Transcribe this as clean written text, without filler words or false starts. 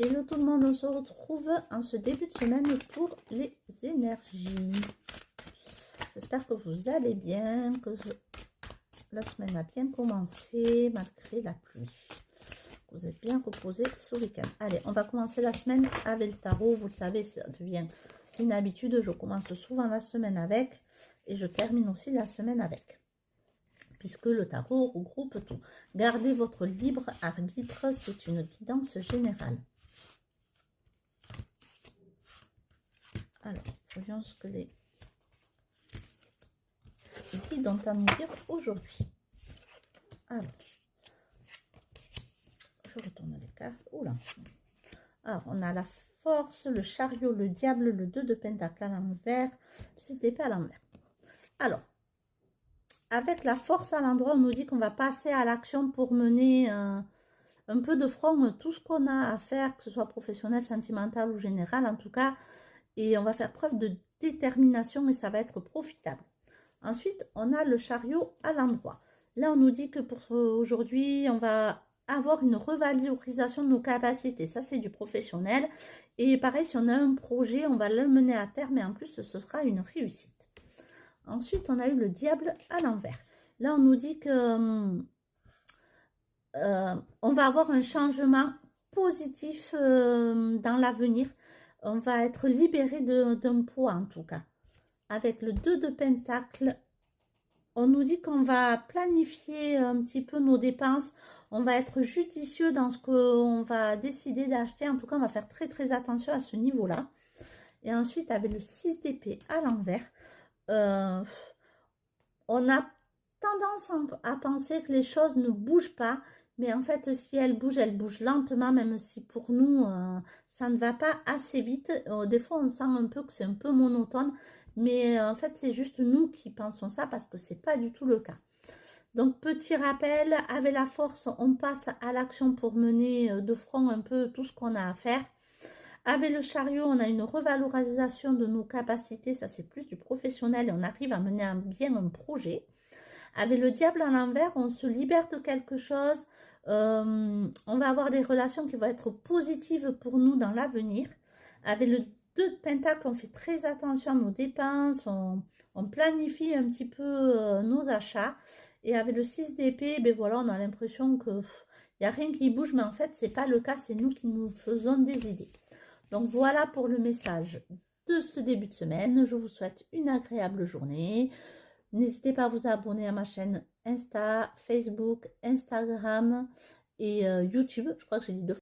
Hello tout le monde, on se retrouve en ce début de semaine pour les énergies. J'espère que vous allez bien, que la semaine a bien commencé malgré la pluie. Vous êtes bien reposés ce week-end. Allez, on va commencer la semaine avec le tarot. Vous le savez, ça devient une habitude. Je commence souvent la semaine avec et je termine aussi la semaine avec. Puisque le tarot regroupe tout. Gardez votre libre arbitre, c'est une guidance générale. Alors, voyons ce que les guides ont à nous dire aujourd'hui. Alors, je retourne les cartes. Oula. Alors, on a la force, le chariot, le diable, le 2 de pentacle à l'envers, 6 d'épée à l'envers. Alors, avec la force à l'endroit, on nous dit qu'on va passer à l'action pour mener un peu de front tout ce qu'on a à faire, que ce soit professionnel, sentimental ou général en tout cas. Et on va faire preuve de détermination et ça va être profitable. Ensuite, on a le chariot à l'endroit. Là, on nous dit que pour aujourd'hui, on va avoir une revalorisation de nos capacités. Ça, c'est du professionnel. Et pareil, si on a un projet, on va le mener à terme et en plus, ce sera une réussite. Ensuite, on a eu le diable à l'envers. Là, on nous dit que on va avoir un changement positif dans l'avenir. On va être libéré d'un poids en tout cas. Avec le 2 de pentacle, on nous dit qu'on va planifier un petit peu nos dépenses. On va être judicieux dans ce qu'on va décider d'acheter. En tout cas, on va faire très très attention à ce niveau-là. Et ensuite, avec le 6 d'épée à l'envers, on a tendance à penser que les choses ne bougent pas. Mais en fait, si elles bougent lentement, même si pour nous, ça ne va pas assez vite. Des fois, on sent un peu que c'est un peu monotone. Mais en fait, c'est juste nous qui pensons ça parce que ce n'est pas du tout le cas. Donc, petit rappel, avec la force, on passe à l'action pour mener de front un peu tout ce qu'on a à faire. Avec le chariot, on a une revalorisation de nos capacités. Ça, c'est plus du professionnel et on arrive à mener bien un projet. Avec le diable à l'envers, on se libère de quelque chose. On va avoir des relations qui vont être positives pour nous dans l'avenir. Avec le 2 de pentacle, on fait très attention à nos dépenses. On planifie un petit peu nos achats. Et avec le 6 d'épée, ben voilà, on a l'impression qu'il n'y a rien qui bouge. Mais en fait, ce n'est pas le cas. C'est nous qui nous faisons des idées. Donc voilà pour le message de ce début de semaine. Je vous souhaite une agréable journée. N'hésitez pas à vous abonner à ma chaîne Insta, Facebook, Instagram et YouTube. Je crois que j'ai dit 2 fois.